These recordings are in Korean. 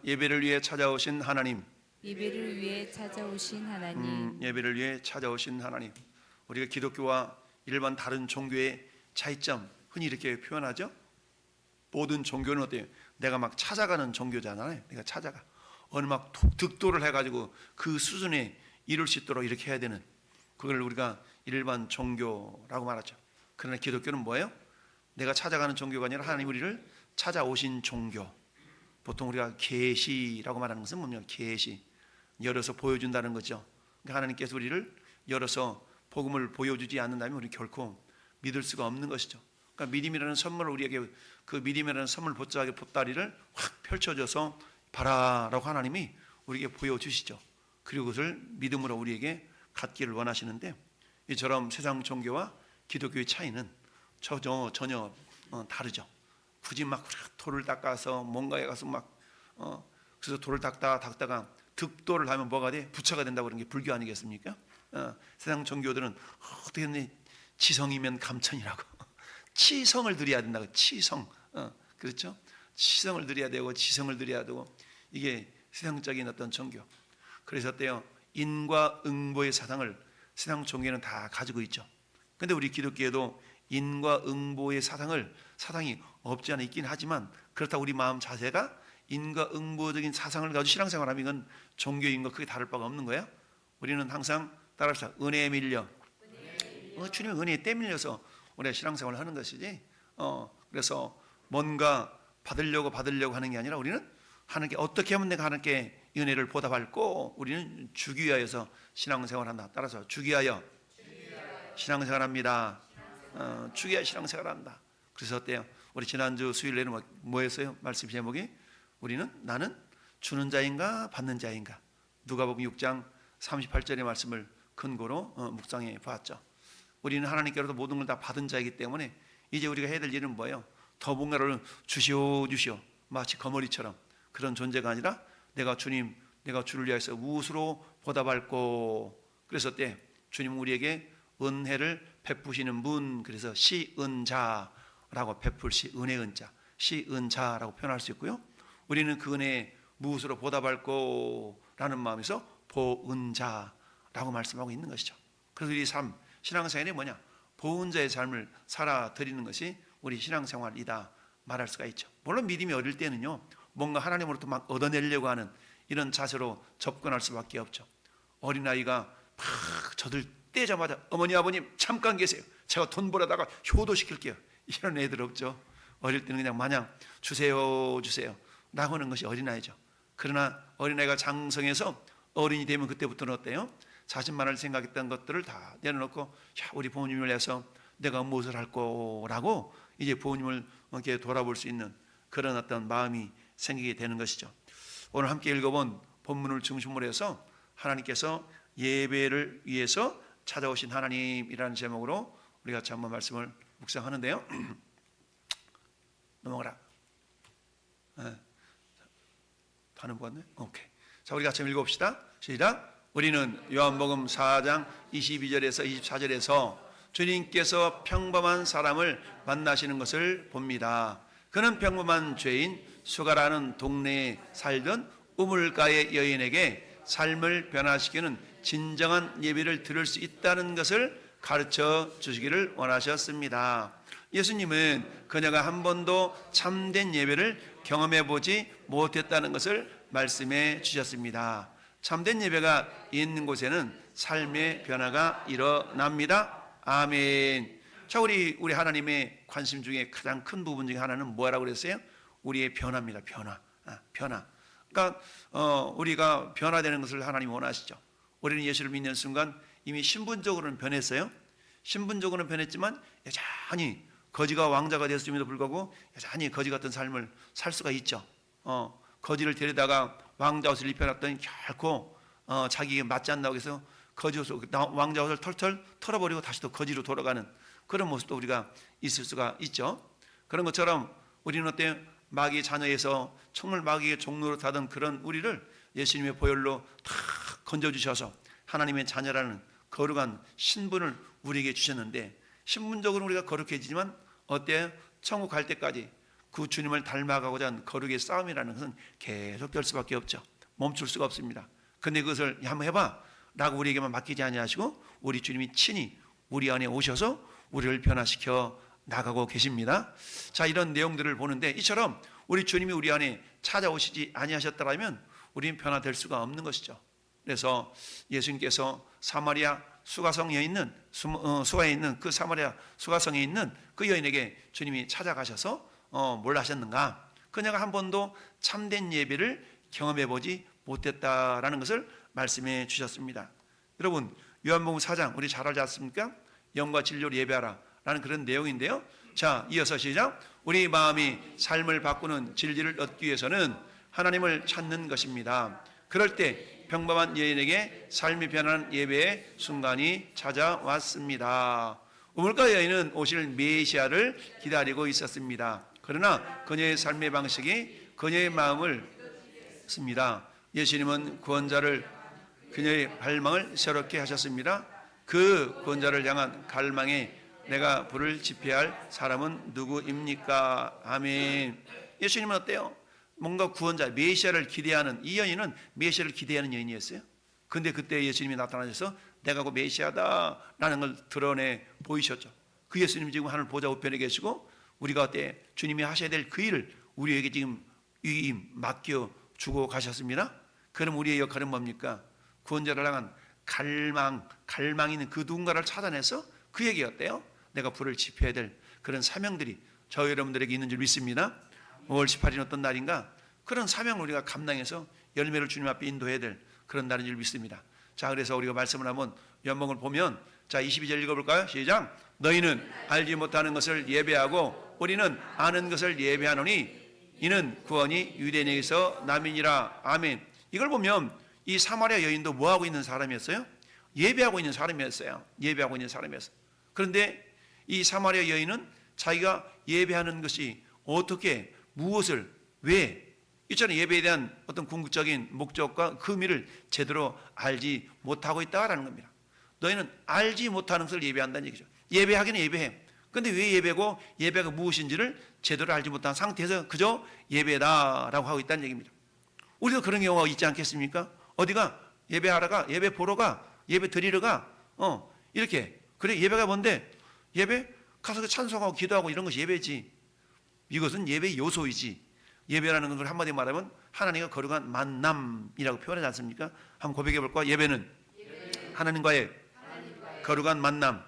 예배를 위해 찾아오신 하나님, 예배를 위해 찾아오신 하나님, 예배를 위해 찾아오신 하나님. 우리가 기독교와 일반 다른 종교의 차이점 흔히 이렇게 표현하죠. 모든 종교는 어때요? 내가 막 찾아가는 종교잖아요. 내가 찾아가 어느 막 득도를 해가지고 그 수준에 이룰 수 있도록 이렇게 해야 되는, 그걸 우리가 일반 종교라고 말하죠. 그러나 기독교는 뭐예요? 내가 찾아가는 종교가 아니라 하나님 우리를 찾아오신 종교. 보통 우리가 계시라고 말하는 것은 뭡니까? 계시, 열어서 보여준다는 거죠. 그러니까 하나님께서 우리를 열어서 복음을 보여주지 않는다면 우리 결코 믿을 수가 없는 것이죠. 그러니까 믿음이라는 선물을 우리에게, 그 믿음이라는 선물 보따리를 확 펼쳐줘서 봐라라고 하나님이 우리에게 보여주시죠. 그리고 그것을 믿음으로 우리에게 갖기를 원하시는데, 이처럼 세상 종교와 기독교의 차이는 전혀 다르죠. 굳이 막 돌을 닦아서 뭔가에 가서 그래서 돌을 닦다가 득도를 하면 뭐가 돼? 부처가 된다고 그런 게 불교 아니겠습니까? 세상 종교들은 어떻게 했니? 지성이면 감천이라고 치성을 드려야 된다고. 치성, 그렇죠? 치성을 드려야 되고 지성을 드려야 되고, 이게 세상적인 어떤 종교. 그래서 어때요? 인과 응보의 사상을 세상 종교는 다 가지고 있죠. 근데 우리 기독교에도 인과 응보의 사상이 없지 않아 있긴 하지만, 그렇다고 우리 마음 자세가 인과 응보적인 사상을 가지고 신앙생활하면 이건 종교인과 크게 다를 바가 없는 거예요. 우리는 항상 따라합시다. 은혜에 밀려. 주님의 은혜에 떼밀려서 우리가 신앙생활을 하는 것이지, 그래서 뭔가 받으려고 하는 게 아니라, 우리는 하나님께 어떻게 하면 내가 하나님께 은혜를 보답할고, 우리는 주기 위하여서 신앙생활한다. 따라서 주기 위하여 신앙생활합니다. 주기 위하여 신앙생활한다. 그래서 어때요? 우리 지난주 수요일에는 뭐였어요? 말씀 제목이 나는 주는 자인가 받는 자인가. 누가복음 6장 38절의 말씀을 근거로 묵상해 보았죠. 우리는 하나님께로부터 모든 걸 다 받은 자이기 때문에 이제 우리가 해야 될 일은 뭐예요? 더 뭔가를 주시오 마치 거머리처럼 그런 존재가 아니라, 내가 주를 위하여서 무엇으로 보답할꼬. 그래서 주님은 우리에게 은혜를 베푸시는 분, 그래서 시은자라고, 베풀시 은혜 은자, 시은자라고 표현할 수 있고요. 우리는 그 은혜에 무엇으로 보답할꼬 라는 마음에서 보은자라고 말씀하고 있는 것이죠. 그래서 우리 신앙생활이 뭐냐? 보은자의 삶을 살아드리는 것이 우리 신앙생활이다 말할 수가 있죠. 물론 믿음이 어릴 때는요, 뭔가 하나님으로부터 막 얻어내려고 하는 이런 자세로 접근할 수밖에 없죠. 어린아이가 막 저들 떼자마자 어머니 아버님 잠깐 계세요, 제가 돈 벌어다가 효도시킬게요, 이런 애들 없죠. 어릴 때는 그냥 마냥 주세요 라고 하는 것이 어린아이죠. 그러나 어린아이가 장성해서 어른이 되면 그때부터는 어때요? 자신만을 생각했던 것들을 다 내려놓고, 우리 부모님을 위해서 내가 무엇을 할 거라고 이제 부모님을 이렇게 돌아볼 수 있는 그런 어떤 마음이 생기게 되는 것이죠. 오늘 함께 읽어본 본문을 중심으로 해서 하나님께서 예배를 위해서 찾아오신 하나님이라는 제목으로 우리 같이 한번 말씀을 묵상하는데요. 넘어가라. 다는 보았네. 오케이. 자, 우리 같이 읽어봅시다. 시작. 우리는 요한복음 4장 22절에서 24절에서 주님께서 평범한 사람을 만나시는 것을 봅니다. 그는 평범한 죄인 수가라는 동네에 살던 우물가의 여인에게 삶을 변화시키는 진정한 예배를 들을 수 있다는 것을 가르쳐 주시기를 원하셨습니다. 예수님은 그녀가 한 번도 참된 예배를 경험해 보지 못했다는 것을 말씀해 주셨습니다. 참된 예배가 있는 곳에는 삶의 변화가 일어납니다. 아멘. 자, 우리 하나님의 관심 중에 가장 큰 부분 중에 하나는 뭐라고 그랬어요? 우리의 변화입니다. 변화. 그러니까 우리가 변화되는 것을 하나님이 원하시죠. 우리는 예수를 믿는 순간 이미 신분적으로는 변했어요. 신분적으로는 변했지만 여전히 거지가 왕자가 되었음에도 불구하고 여전히 거지 같은 삶을 살 수가 있죠. 거지를 데려다가 왕자 옷을 입혀놨더니 결코 자기에게 맞지 않는다고 해서 거지 옷을, 왕자 옷을 털털 털어버리고 다시 또 거지로 돌아가는 그런 모습도 우리가 있을 수가 있죠. 그런 것처럼 우리는 어때요? 마귀의 자녀에서 정말 마귀의 종로로 타던 그런 우리를 예수님의 보혈로 다 건져주셔서 하나님의 자녀라는 거룩한 신분을 우리에게 주셨는데, 신분적으로 우리가 거룩해지지만 어때요? 천국 갈 때까지 그 주님을 닮아가고자 하는 거룩의 싸움이라는 것은 계속될 수밖에 없죠. 멈출 수가 없습니다. 근데 그것을 한번 해봐 라고 우리에게만 맡기지 아니하시고 우리 주님이 친히 우리 안에 오셔서 우리를 변화시켜 나가고 계십니다. 자, 이런 내용들을 보는데 이처럼 우리 주님이 우리 안에 찾아오시지 아니하셨더라면 우리는 변화될 수가 없는 것이죠. 그래서 예수님께서 사마리아 수가성에 있는 수가에 있는 그 사마리아 수가성에 있는 그 여인에게 주님이 찾아가셔서 뭘 하셨는가? 그녀가 한 번도 참된 예배를 경험해 보지 못했다라는 것을 말씀해 주셨습니다. 여러분, 요한복음 4장 우리 잘 알지 않습니까? 영과 진리로 예배하라 라는 그런 내용인데요. 자, 이어서 시작. 우리 마음이 삶을 바꾸는 진리를 얻기 위해서는 하나님을 찾는 것입니다. 그럴 때 평범한 여인에게 삶이 변하는 예배의 순간이 찾아왔습니다. 우물가 여인은 오실 메시아를 기다리고 있었습니다. 그러나 그녀의 삶의 방식이 그녀의 마음을 씁니다. 예수님은 구원자를 그녀의 갈망을 새롭게 하셨습니다. 그 구원자를 향한 갈망에 내가 불을 지펴할 사람은 누구입니까? 아멘. 예수님은 어때요? 뭔가 구원자, 메시아를 기대하는 이 여인은 메시아를 기대하는 여인이었어요. 근데 그때 예수님이 나타나셔서 내가 그 메시아다라는 걸 드러내 보이셨죠. 그 예수님이 지금 하늘 보좌 우편에 계시고 우리가 어때 주님이 하셔야 될 그 일을 우리에게 지금 맡겨 주고 가셨습니다. 그럼 우리의 역할은 뭡니까? 구원자를 향한 갈망 있는 그 누군가를 찾아내서 그에게 어때요? 내가 불을 지펴야 될 그런 사명들이 저 여러분들에게 있는 줄 믿습니다. 5월 18일 어떤 날인가? 그런 사명을 우리가 감당해서 열매를 주님 앞에 인도해야 될 그런 날인 줄 믿습니다. 자, 그래서 우리가 말씀을 한번 연봉을 보면 자, 22절 읽어볼까요? 시작. 너희는 알지 못하는 것을 예배하고 우리는 아는 것을 예배하노니 이는 구원이 유대인에게서 남이니라. 아멘. 이걸 보면 이 사마리아 여인도 뭐하고 있는 사람이었어요? 예배하고 있는 사람이었어요. 예배하고 있는 사람이었어요. 그런데 이 사마리아 여인은 자기가 예배하는 것이 어떻게 무엇을 왜 있잖아요. 예배에 대한 어떤 궁극적인 목적과 그 의미를 제대로 알지 못하고 있다라는 겁니다. 너희는 알지 못하는 것을 예배한다는 얘기죠. 예배하기는 예배해. 근데 왜 예배고 예배가 무엇인지를 제대로 알지 못한 상태에서 그저 예배다라고 하고 있다는 얘기입니다. 우리도 그런 경우가 있지 않겠습니까? 어디가 예배하러가 예배 보러가 예배 드리러가 이렇게 그래 예배가 뭔데 예배 가서 찬송하고 기도하고 이런 것이 예배지. 이것은 예배의 요소이지. 예배라는 걸 한마디 말하면 하나님과 거룩한 만남이라고 표현하지 않습니까? 한번 고백해 볼까? 예배는 하나님과의 거룩한 만남.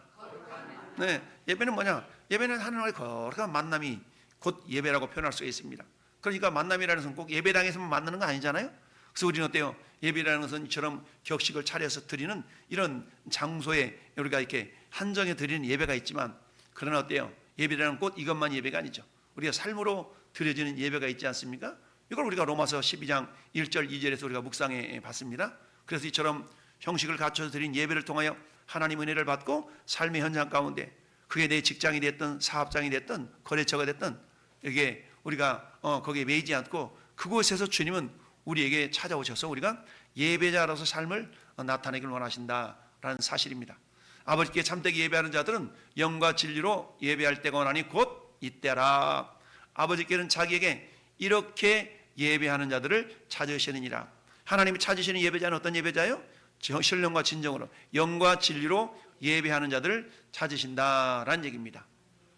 네, 예배는 뭐냐? 예배는 하나님과의 거룩한 만남이 곧 예배라고 표현할 수 있습니다. 그러니까 만남이라는 것은 꼭 예배당에서만 만나는 거 아니잖아요. 그래서 우리는 어때요? 예배라는 것은 이처럼 격식을 차려서 드리는 이런 장소에 우리가 이렇게 한정해 드리는 예배가 있지만 그러나 어때요? 예배라는 꼭 이것만 예배가 아니죠. 우리가 삶으로 드려지는 예배가 있지 않습니까? 이걸 우리가 로마서 12장 1절 2절에서 우리가 묵상해 봤습니다. 그래서 이처럼 형식을 갖춰서 드린 예배를 통하여 하나님 은혜를 받고 삶의 현장 가운데 그게 내 직장이 됐든 사업장이 됐든 거래처가 됐든 이게 우리가 거기에 매이지 않고 그곳에서 주님은 우리에게 찾아오셔서 우리가 예배자로서 삶을 나타내길 원하신다라는 사실입니다. 아버지께 참되게 예배하는 자들은 영과 진리로 예배할 때가 오나니 곧 이때라. 아버지께는 자기에게 이렇게 예배하는 자들을 찾으시느니라. 하나님이 찾으시는 예배자는 어떤 예배자요? 신령과 진정으로 영과 진리로 예배하는 자들을 찾으신다라는 얘기입니다.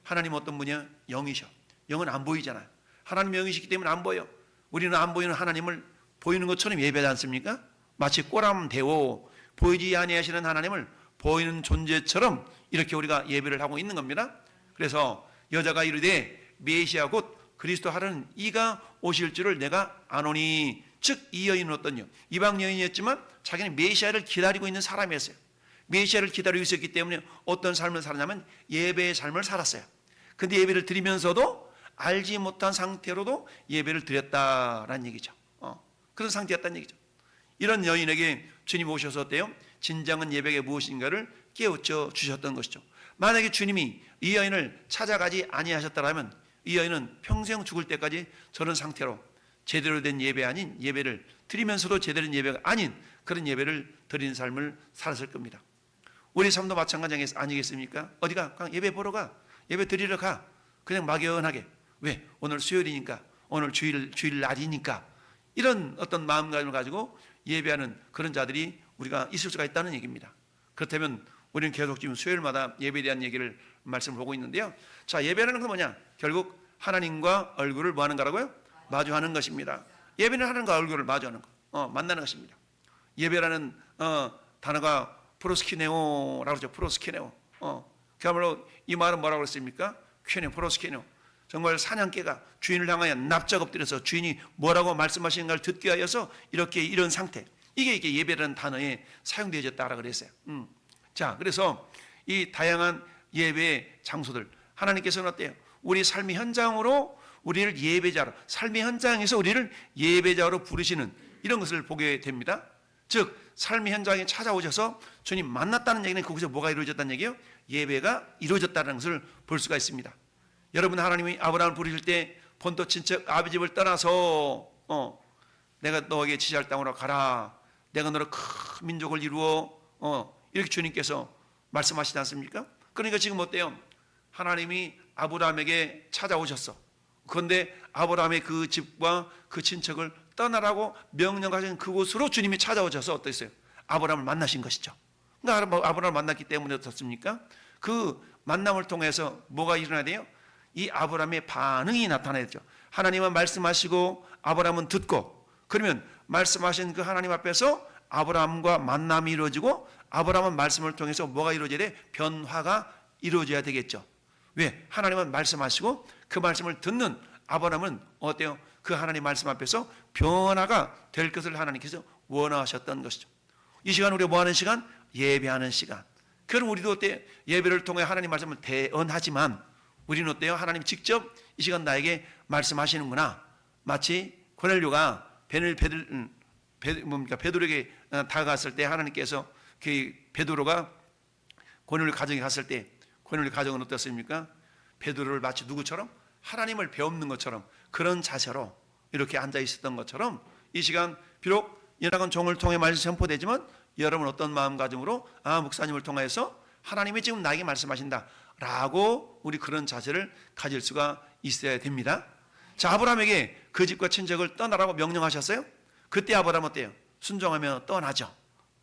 하나님은 어떤 분이야? 영이셔. 영은 안 보이잖아요. 하나님 영이시기 때문에 안 보여. 우리는 안 보이는 하나님을 보이는 것처럼 예배하지 않습니까? 마치 꼬람대오 보이지 아니하시는 하나님을 보이는 존재처럼 이렇게 우리가 예배를 하고 있는 겁니다. 그래서 여자가 이르되 메시아 곧 그리스도 하라는 이가 오실 줄을 내가 아노니. 즉 이 여인은 어떤요? 이방 여인이었지만 자기는 메시아를 기다리고 있는 사람이었어요. 메시아를 기다리고 있었기 때문에 어떤 삶을 살았냐면 예배의 삶을 살았어요. 근데 예배를 드리면서도 알지 못한 상태로도 예배를 드렸다라는 얘기죠. 그런 상태였다는 얘기죠. 이런 여인에게 주님 오셔서 어때요? 진정한 예배가 무엇인가를 깨우쳐 주셨던 것이죠. 만약에 주님이 이 여인을 찾아가지 아니하셨다면 이 여인은 평생 죽을 때까지 저런 상태로 제대로 된 예배 아닌 예배를 드리면서도 제대로 된 예배가 아닌 그런 예배를 드리는 삶을 살았을 겁니다. 우리 삶도 마찬가지 아니겠습니까? 어디가? 그냥 예배 보러 가. 예배 드리러 가. 그냥 막연하게 왜? 오늘 수요일이니까, 오늘 주일 날이니까, 이런 어떤 마음가짐을 가지고 예배하는 그런 자들이 우리가 있을 수가 있다는 얘기입니다. 그렇다면 우리는 계속 지금 수요일마다 예배에 대한 얘기를 말씀을 보고 있는데요. 자, 예배라는 건 뭐냐? 결국 하나님과 얼굴을 뭐 하는 거라고요? 마주하는 것입니다. 예배는 하나님과 얼굴을 마주하는 거, 만나는 것입니다. 예배라는 단어가 프로스키네오라고 그러죠. 프로스키네오. 그야말로 이 말은 뭐라고 그랬습니까? 퀴네 프로스키네오. 정말 사냥개가 주인을 향하여 납작 엎드려서 주인이 뭐라고 말씀하시는가를 듣기 위하여서 이런 상태. 이게 예배라는 단어에 사용되어졌다라고 그랬어요. 자, 그래서 이 다양한 예배의 장소들, 하나님께서는 어때요? 우리 삶의 현장으로 우리를 예배자로, 삶의 현장에서 우리를 예배자로 부르시는 이런 것을 보게 됩니다. 즉 삶의 현장에 찾아오셔서 주님 만났다는 얘기는 거기서 뭐가 이루어졌다는 얘기예요? 예배가 이루어졌다는 것을 볼 수가 있습니다. 여러분, 하나님이 아브라함을 부르실 때 본토 친척 아비 집을 떠나서 내가 너에게 지시할 땅으로 가라, 내가 너로 큰 민족을 이루어 이렇게 주님께서 말씀하시지 않습니까? 그러니까 지금 어때요? 하나님이 아브라함에게 찾아오셨어. 그런데 아브라함의 그 집과 그 친척을 떠나라고 명령하신 그곳으로 주님이 찾아오셔서 어떠했어요? 아브라함을 만나신 것이죠. 그러니까 아브라함을 만났기 때문에 어떻습니까? 그 만남을 통해서 뭐가 일어나야 돼요? 이 아브라함의 반응이 나타나야죠. 하나님은 말씀하시고 아브라함은 듣고, 그러면 말씀하신 그 하나님 앞에서 아브라함과 만남이 이루어지고 아브라함은 말씀을 통해서 뭐가 이루어져야 돼? 변화가 이루어져야 되겠죠. 왜? 하나님은 말씀하시고 그 말씀을 듣는 아브라함은 어때요? 그 하나님 말씀 앞에서 변화가 될 것을 하나님께서 원하셨던 것이죠. 이 시간 우리가 뭐하는 시간? 예배하는 시간. 그럼 우리도 어때요? 예배를 통해 하나님 말씀을 대언하지만 우리는 어때요? 하나님 직접 이 시간 나에게 말씀하시는구나. 마치 고넬료가 베드로에게 다가갔을 때 하나님께서 그 베드로가 고넬료 가정에 갔을 때 고넬료 가정은 어떻습니까? 베드로를 마치 누구처럼? 하나님을 배우는 것처럼 그런 자세로 이렇게 앉아 있었던 것처럼 이 시간 비록 연약한 종을 통해 말씀이 선포되지만 여러분 어떤 마음가짐으로 목사님을 통해서 하나님이 지금 나에게 말씀하신다 라고 우리 그런 자세를 가질 수가 있어야 됩니다. 자, 아브라함에게 그 집과 친척을 떠나라고 명령하셨어요. 그때 아브라함 어때요? 순종하며 떠나죠.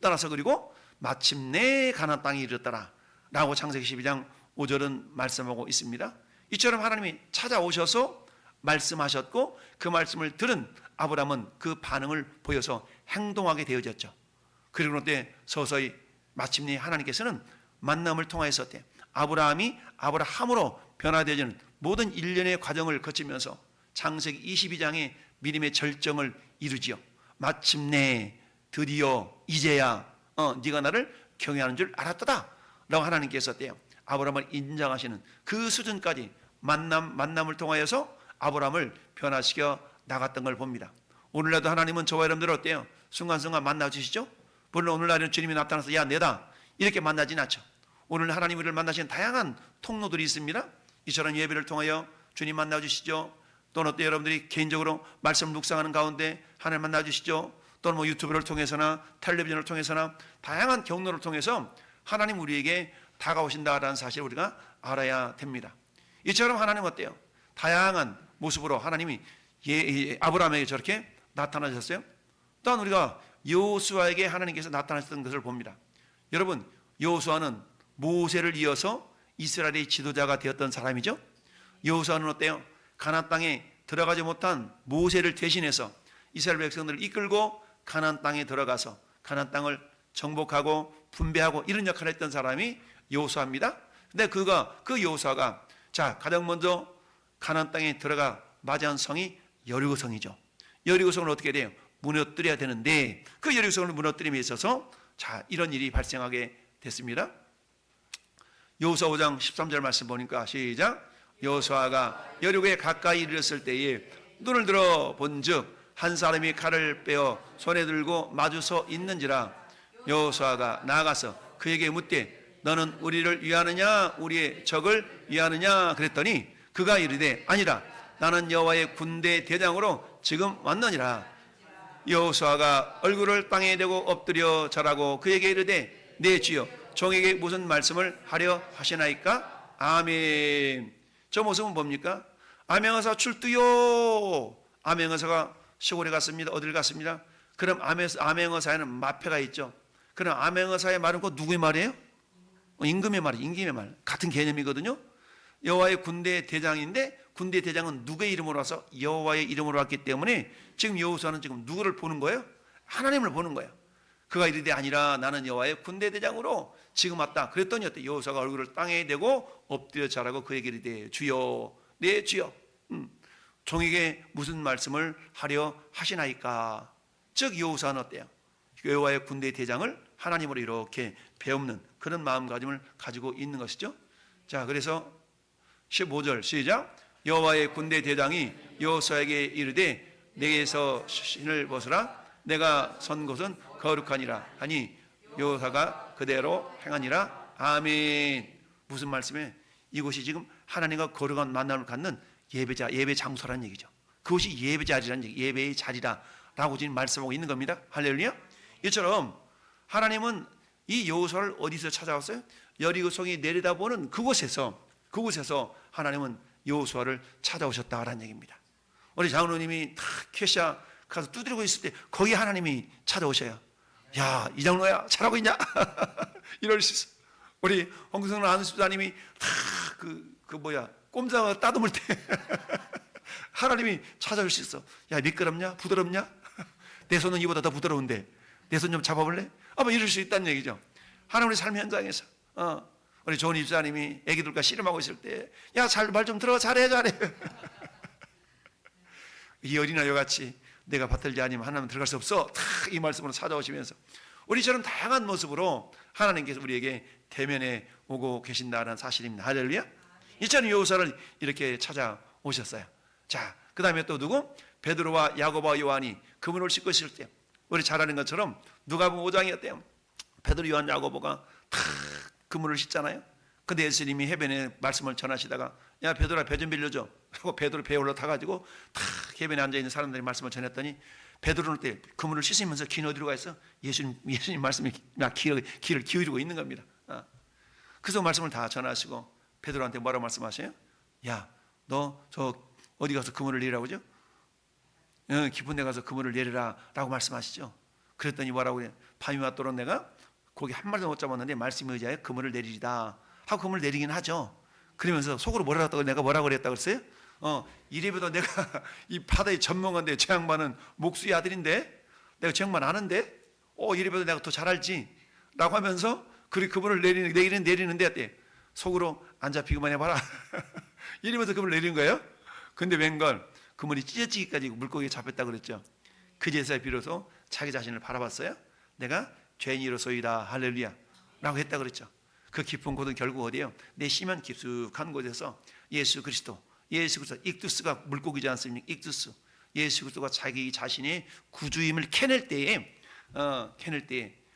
떠나서 그리고 마침내 가나안 땅에 이르렀더라 라고 창세기 12장 5절은 말씀하고 있습니다. 이처럼 하나님이 찾아오셔서 말씀하셨고 그 말씀을 들은 아브라함은 그 반응을 보여서 행동하게 되어졌죠. 그리고 그때 서서히 마침내 하나님께서는 만남을 통하여서 아브라함이 아브라함으로 변화되어지는 모든 일련의 과정을 거치면서 창세기 22장의 믿음의 절정을 이루지요. 마침내 드디어 이제야 네가 나를 경외하는 줄 알았다 라고 하나님께서 아브라함을 인정하시는 그 수준까지 만남을 통하여서 아브라함을 변화시켜 나갔던 걸 봅니다. 오늘날도 하나님은 저와 여러분들 어때요? 순간순간 만나주시죠? 물론 오늘날에는 주님이 나타나서 야 내다 이렇게 만나진 않죠. 오늘 하나님을 만나시는 다양한 통로들이 있습니다. 이처럼 예배를 통하여 주님 만나주시죠. 또는 어때 여러분들이 개인적으로 말씀 묵상하는 가운데 하나님 만나주시죠. 또는 뭐 유튜브를 통해서나 텔레비전을 통해서나 다양한 경로를 통해서 하나님 우리에게 다가오신다라는 사실을 우리가 알아야 됩니다. 이처럼 하나님 어때요? 다양한 모습으로 하나님이 아브라함에게 저렇게 나타나셨어요. 또한 우리가 여호수아에게 하나님께서 나타나셨던 것을 봅니다. 여러분, 여호수아는 모세를 이어서 이스라엘의 지도자가 되었던 사람이죠. 여호수아는 어때요? 가나안 땅에 들어가지 못한 모세를 대신해서 이스라엘 백성들을 이끌고 가나안 땅에 들어가서 가나안 땅을 정복하고 분배하고 이런 역할을 했던 사람이 여호수아입니다. 근데 그 여호수아가 가장 먼저 가나안 땅에 들어가 맞이한 성이 여리고성이죠. 여리고성을 어떻게 돼요? 무너뜨려야 되는데 그 여리고성을 무너뜨림에 있어서 이런 일이 발생하게 됐습니다. 여호수아 5장 13절 말씀 보니까 시작. 여호수아가 여리고에 가까이 이르렀을 때에 눈을 들어 본즉 한 사람이 칼을 빼어 손에 들고 마주서 있는지라. 여호수아가 나아가서 그에게 묻되 너는 우리를 위하느냐 우리의 적을 위하느냐 그랬더니 그가 이르되 아니라 나는 여호와의 군대 대장으로 지금 왔느니라. 여호수아가 얼굴을 땅에 대고 엎드려 절하고 그에게 이르되 내 주여 종에게 무슨 말씀을 하려 하시나이까? 아멘. 저 모습은 뭡니까? 암행어사 출두요. 암행어사가 시골에 갔습니다. 어딜 갔습니다. 그럼 암행어사에는 마패가 있죠. 그럼 암행어사의 말은 그 누구의 말이에요? 임금의 말이에요. 임금의 말. 같은 개념이거든요. 여호와의 군대 대장인데 군대 대장은 누구의 이름으로 와서 여호와의 이름으로 왔기 때문에 지금 여호수아는 지금 누구를 보는 거예요? 하나님을 보는 거예요. 그가 이르되 아니라 나는 여호와의 군대 대장으로 지금 왔다. 그랬더니 어때? 여호수아가 얼굴을 땅에 대고 엎드려 절하고 그에게 이르되 주여 내 주여 종에게 무슨 말씀을 하려 하시나이까. 즉 여호수아는 어때요? 여호와의 군대 대장을 하나님으로 이렇게 배우는 그런 마음가짐을 가지고 있는 것이죠. 자, 그래서 15절 시작. 여호와의 군대 대장이 여호수아에게 이르되 내게서 신을 벗으라. 내가 선 곳은 거룩하니라 하니 여호수아가 그대로 행하니라. 아멘. 무슨 말씀에 이곳이 지금 하나님과 거룩한 만남을 갖는 예배자, 예배 장소라는 얘기죠. 그것이 예배 자리라는 얘기, 예배의 자리다라고 지금 말씀하고 있는 겁니다. 할렐루야. 이처럼 하나님은 이 여호수아를 어디서 찾아왔어요? 여리고성이 내려다보는 그곳에서 하나님은 여호수아를 찾아오셨다라는 얘기입니다. 우리 장로님이 다 캐시아 가서 두드리고 있을 때 거기 하나님이 찾아오셔요. 야, 이 장로야 잘하고 있냐? 이럴 수 있어. 우리 홍성은 안수사님이 다 꼼장어 따듬을 때 하나님이 찾아올 수 있어. 야, 미끄럽냐? 부드럽냐? 내 손은 이보다 더 부드러운데 내 손 좀 잡아볼래? 아마 이럴 수 있다는 얘기죠. 하나님의 삶 현장에서 우리 좋은 입사님이 애기들과 씨름하고 있을 때 야, 말 좀 들어. 잘해. 이 어린아이와 같이 내가 받들지 아니면 하나님 들어갈 수 없어. 다 이 말씀으로 찾아오시면서 우리처럼 다양한 모습으로 하나님께서 우리에게 대면에 오고 계신다는 사실입니다. 할렐루야. 이처럼 여호수아를 이렇게 찾아오셨어요. 자, 그 다음에 또 누구? 베드로와 야고보와 요한이 그물을 씻고 있을 때 우리 잘 아는 것처럼 누가복음 5장이었대요. 베드로, 요한, 야고보가 다 그물을 씻잖아요. 근데 예수님이 해변에 말씀을 전하시다가 야, 베드로야 배 좀 빌려줘 하고 베드로 배에 올라타가지고 다 해변에 앉아있는 사람들이 말씀을 전했더니 베드로는 때 그물을 씻으면서 긴 어디로 가 있어? 예수님 말씀에 귀를 기울이고 있는 겁니다. 그래서 말씀을 다 전하시고 베드로한테 뭐라고 말씀하세요? 야, 너 저 어디 가서 그물을 내리라고 그러죠? 깊은 데 가서 그물을 내리라 라고 말씀하시죠. 그랬더니 뭐라고 그래요? 밤이 왔도록 내가 고기 한 마리도 못 잡았는데 말씀에 의지하여 그물을 내리리다 하고 그물을 내리긴 하죠. 그러면서 속으로 내가 뭐라고 그랬다고 그랬어요? 이래봬도 내가 이 바다의 전문가인데 저 양반은 목수의 아들인데 내가 저 양반 아는데 이래봬도 내가 더 잘 알지 라고 하면서 그물을 내리는데 어때? 속으로 안 잡히기만 해봐라 이러면서 그물을 내리는 거예요. 근데 웬걸 그물이 찢어지기까지 물고기에 잡혔다고 그랬죠. 그제서야 비로소 자기 자신을 바라봤어요. 내가 죄인이로소이다 할렐루야 라고 했다고 그랬죠. 그 깊은 곳은 결국 어디예요? 내 심연 깊숙한 곳에서 예수 그리스도 익두스가 물고기지 않습니까? 익두스 예수 그리스도가 자기 자신의 구주임을 캐낼 때에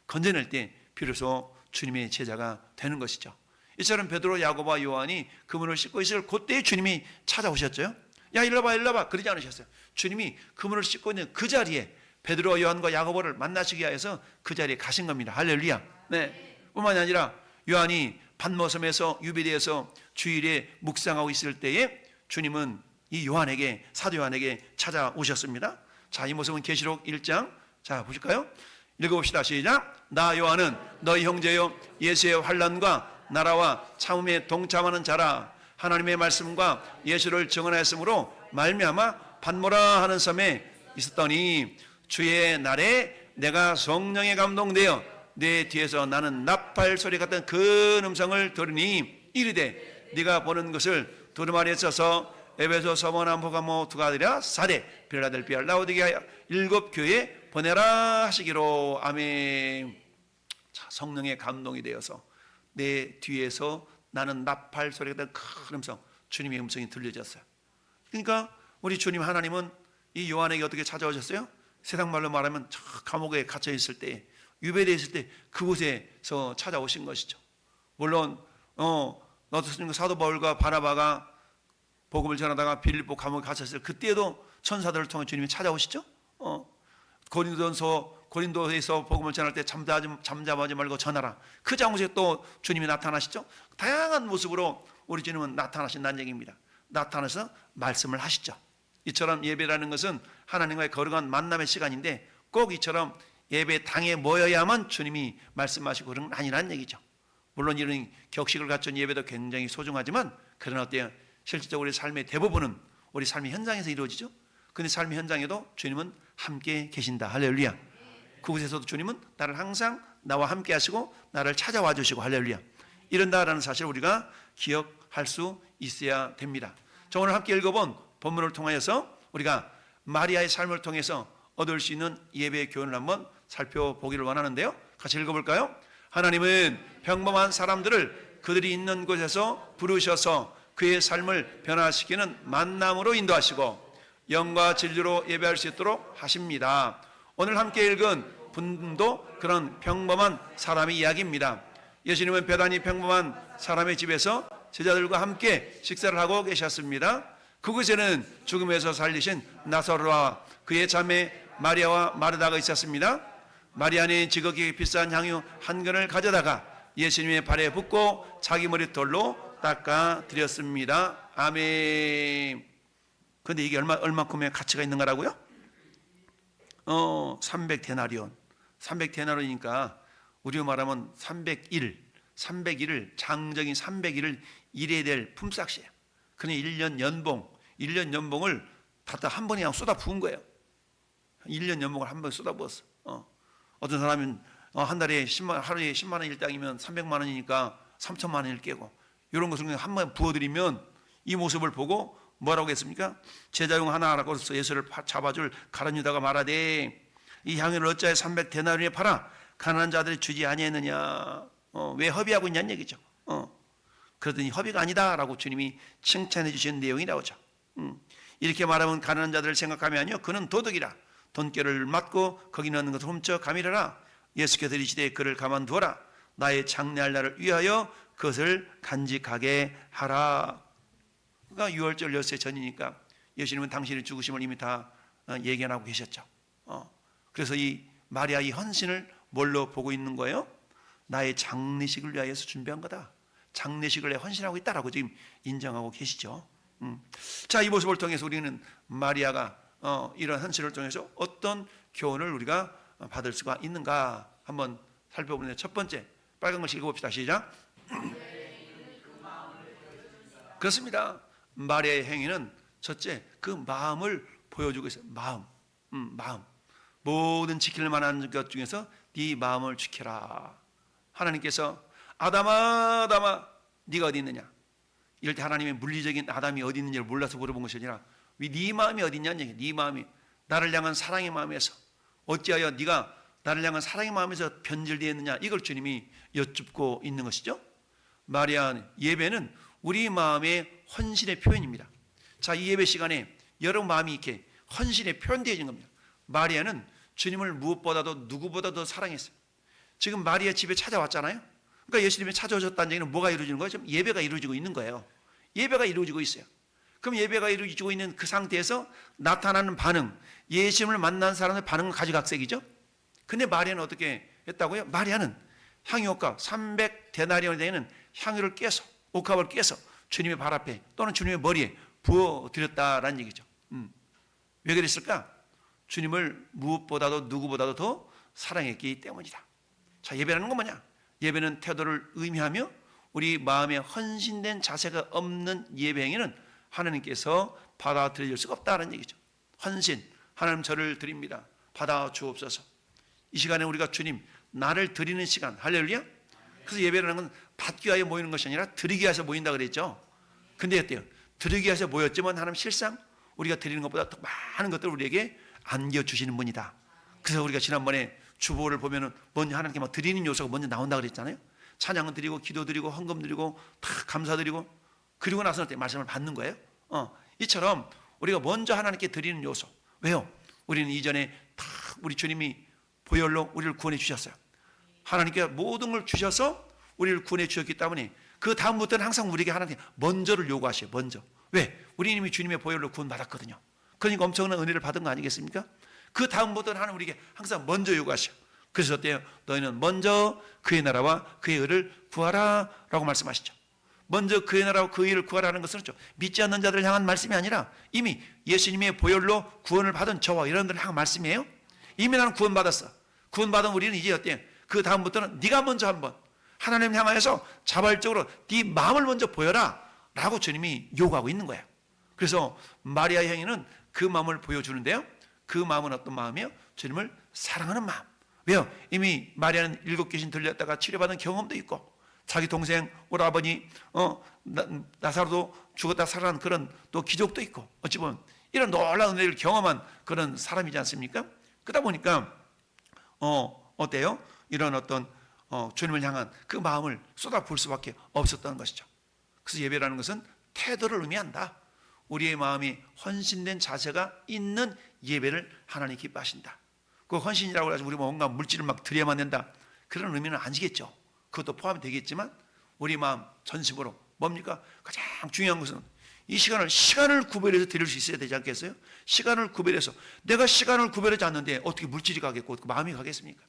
건져낼 때 비로소 주님의 제자가 되는 것이죠. 이처럼 베드로, 야고보와 요한이 그물을 씻고 있을 그때에 주님이 찾아오셨죠. 야, 일로 와봐 그러지 않으셨어요. 주님이 그물을 씻고 있는 그 자리에 베드로, 요한과 야고보를 만나시기 위해서 그 자리에 가신 겁니다. 할렐루야. 네. 뿐만이 아니라 요한이 반모섬에서 유배되어서 주일에 묵상하고 있을 때에 주님은 이 요한에게, 사도 요한에게 찾아오셨습니다. 자, 이 모습은 계시록 1장. 자, 보실까요? 읽어봅시다. 시작. 나 요한은 너희 형제요 예수의 환난과 나라와 참음에 동참하는 자라. 하나님의 말씀과 예수를 증언하였으므로 말미암아 pat모라 하는 섬에 있었더니 주의 날에 내가 성령에 감동되어 내 뒤에서 나는 나팔 소리 같은 큰 음성을 들으니 이르되 네가 보는 것을 두루마리에 써서 에베소, 서머나, 보가모, 두가드랴, 사대, 빌라델피아, 라오디게아 7교회에 보내라 하시기로. 아멘. 자, 성령의 감동이 되어서 내 뒤에서 나는 나팔 소리 같은 큰 음성, 주님의 음성이 들려졌어요. 그러니까 우리 주님 하나님은 이 요한에게 어떻게 찾아오셨어요? 세상 말로 말하면 저 감옥에 갇혀 있을 때, 유배되어 있을 때 그곳에서 찾아오신 것이죠. 물론 사도 바울과 바나바가 복음을 전하다가 빌립보 감옥에 갇혔을 때 그때도 천사들을 통해 주님이 찾아오시죠. 고린도에서 복음을 전할 때 잠잠하지 말고 전하라. 그 장소에 또 주님이 나타나시죠. 다양한 모습으로 우리 주님은 나타나신다는 얘기입니다. 나타나서 말씀을 하시죠. 이처럼 예배라는 것은 하나님과의 거룩한 만남의 시간인데 꼭 이처럼 예배 당에 모여야만 주님이 말씀하시고 그런 건 아니라는 얘기죠. 물론 이런 격식을 갖춘 예배도 굉장히 소중하지만 그러나 어때요? 실질적으로 우리 삶의 대부분은 우리 삶의 현장에서 이루어지죠. 근데 삶의 현장에도 주님은 함께 계신다. 할렐루야. 그곳에서도 주님은 나를 항상 나와 함께 하시고 나를 찾아와 주시고 할렐루야. 이런다라는 사실을 우리가 기억할 수 있어야 됩니다. 저 오늘 함께 읽어본 본문을 통하여서 우리가 마리아의 삶을 통해서 얻을 수 있는 예배의 교훈을 한번 살펴보기를 원하는데요. 같이 읽어볼까요? 하나님은 평범한 사람들을 그들이 있는 곳에서 부르셔서 그의 삶을 변화시키는 만남으로 인도하시고 영과 진리로 예배할 수 있도록 하십니다. 오늘 함께 읽은 분도 그런 평범한 사람의 이야기입니다. 예수님은 배단위 평범한 사람의 집에서 제자들과 함께 식사를 하고 계셨습니다. 그곳에는 죽음에서 살리신 나사로와 그의 자매 마리아와 마르다가 있었습니다. 마리아는 지극히 비싼 향유 한 근을 가져다가 예수님의 발에 붓고 자기 머리털로 닦아 드렸습니다. 아멘. 그런데 이게 얼마큼의 가치가 있는 거라고요? 300데나리온. 300데나리온이니까 우리로 말하면 300일을 장정인 300일을 일해야 될 품삯이에요. 그냥 1년 연봉을 다 한 번에 그냥 쏟아 부은 거예요. 1년 연봉을 한 번에 쏟아 부었어. 어떤 사람은 한 달에 하루에 10만 원 일당이면 300만 원이니까 3천만 원을 깨고 이런 것을 그냥 한 번에 부어드리면 이 모습을 보고 뭐라고 했습니까? 제자용 하나라고 해서 예수를 잡아줄 가룟 유다가 말하되 이 향유를 어찌하여 300데나리온에 팔아 가난한 자들이 주지 아니했느냐. 왜 허비하고 있냐는 얘기죠. 그러더니 허비가 아니다라고 주님이 칭찬해 주신 내용이 나오죠. 이렇게 말하면 가난한 자들을 생각하면요, 그는 도둑이라. 돈결을 맞고 거기 넣는 것을 훔쳐 가밀어라. 예수께서 이르시되 그를 가만두어라. 나의 장래할 날을 위하여 그것을 간직하게 하라. 그러니까 6월절 엿새 전이니까 예수님은 당신의 죽으심을 이미 다 예견하고 계셨죠. 그래서 이 마리아 이 헌신을 뭘로 보고 있는 거예요? 나의 장례식을 위하여서 준비한 거다. 장례식을 내 헌신하고 있다라고 지금 인정하고 계시죠. 자, 이 모습을 통해서 우리는 마리아가 이런 헌신을 통해서 어떤 교훈을 우리가 받을 수가 있는가 한번 살펴보는데, 첫 번째 빨간 걸 읽어봅시다. 시작. 그렇습니다. 마리아의 행위는 첫째 그 마음을 보여주고 있어요. 마음. 모든 지킬 만한 것 중에서 네 마음을 지켜라. 하나님께서 아담아 네가 어디 있느냐. 이럴 때 하나님의 물리적인 아담이 어디 있는지를 몰라서 물어본 것이 아니라 네 마음이 어디 있냐는 얘기예요. 네 마음이 나를 향한 사랑의 마음에서 어찌하여 네가 나를 향한 사랑의 마음에서 변질되어 있느냐, 이걸 주님이 여쭙고 있는 것이죠. 마리아 예배는 우리 마음의 헌신의 표현입니다. 자, 이 예배 시간에 여러분 마음이 이렇게 헌신의 표현되어진 겁니다. 마리아는 주님을 무엇보다도 누구보다도 사랑했어요. 지금 마리아 집에 찾아왔잖아요. 그러니까 예수님이 찾아오셨다는 얘기는 뭐가 이루어지는 거예요? 지금 예배가 이루어지고 있는 거예요. 예배가 이루어지고 있어요. 그럼 예배가 이루어지고 있는 그 상태에서 나타나는 반응, 예수님을 만난 사람의 반응은 가지각색이죠. 근데 마리아는 어떻게 했다고요? 마리아는 향유옥합 300데나리온에 되는 향유를 깨서, 옥합을 깨서 주님의 발 앞에 또는 주님의 머리에 부어드렸다라는 얘기죠. 왜 그랬을까? 주님을 무엇보다도 누구보다도 더 사랑했기 때문이다. 자, 예배라는 건 뭐냐? 예배는 태도를 의미하며 우리 마음에 헌신된 자세가 없는 예배 행위는 하나님께서 받아들일 수가 없다는 얘기죠. 헌신, 하나님 저를 드립니다. 받아 주옵소서. 이 시간에 우리가 주님 나를 드리는 시간, 할렐루야. 그래서 예배라는 건 받기 위하여 모이는 것이 아니라 드리기 위해서 모인다 그랬죠. 근데 어때요? 드리기 위해서 모였지만 하나님 실상 우리가 드리는 것보다 더 많은 것들을 우리에게 안겨주시는 분이다. 그래서 우리가 지난번에 주보를 보면은 먼저 하나님께 막 드리는 요소가 먼저 나온다 그랬잖아요. 찬양은 드리고 기도 드리고 헌금 드리고 다 감사 드리고 그리고 나서 말씀을 받는 거예요. 이처럼 우리가 먼저 하나님께 드리는 요소. 왜요? 우리는 이전에 다 우리 주님이 보혈로 우리를 구원해 주셨어요. 하나님께 모든 걸 주셔서 우리를 구원해 주셨기 때문에 그 다음부터는 항상 우리에게 하나님께 먼저를 요구하셔요. 먼저. 왜? 우리 이미 주님의 보혈로 구원받았거든요. 그러니까 엄청난 은혜를 받은 거 아니겠습니까? 그 다음부터는 하나님 우리에게 항상 먼저 요구하셔. 그래서 어때요? 너희는 먼저 그의 나라와 그의 의를 구하라 라고 말씀하시죠. 먼저 그의 나라와 그 일을 구하라는 것은 그렇죠. 믿지 않는 자들을 향한 말씀이 아니라 이미 예수님의 보혈로 구원을 받은 저와 여러분들을 향한 말씀이에요. 이미 나는 구원받았어. 구원받은 우리는 이제 어때요? 그 다음부터는 네가 먼저 한번 하나님 향하여서 자발적으로 네 마음을 먼저 보여라 라고 주님이 요구하고 있는 거예요. 그래서 마리아의 행위는 그 마음을 보여주는데요, 그 마음은 어떤 마음이에요? 주님을 사랑하는 마음. 왜요? 이미 마리아는 7 귀신 들렸다가 치료받은 경험도 있고, 자기 동생 오라버니 나사로도 죽었다 살아난 그런 또 기적도 있고, 어찌 보면 이런 놀라운 은혜를 경험한 그런 사람이지 않습니까? 그러다 보니까 어때요? 이런 어떤 주님을 향한 그 마음을 쏟아부을 수밖에 없었던 것이죠. 그래서 예배라는 것은 태도를 의미한다. 우리의 마음이 헌신된 자세가 있는 예배를 하나님 기뻐하신다. 그 헌신이라고 해서 우리 뭔가 물질을 막 드려야만 된다, 그런 의미는 아니겠죠. 그것도 포함이 되겠지만 우리 마음 전심으로 뭡니까? 가장 중요한 것은 이 시간을 구별해서 드릴 수 있어야 되지 않겠어요? 시간을 구별해서, 내가 시간을 구별하지 않는데 어떻게 물질이 가겠고 마음이 가겠습니까?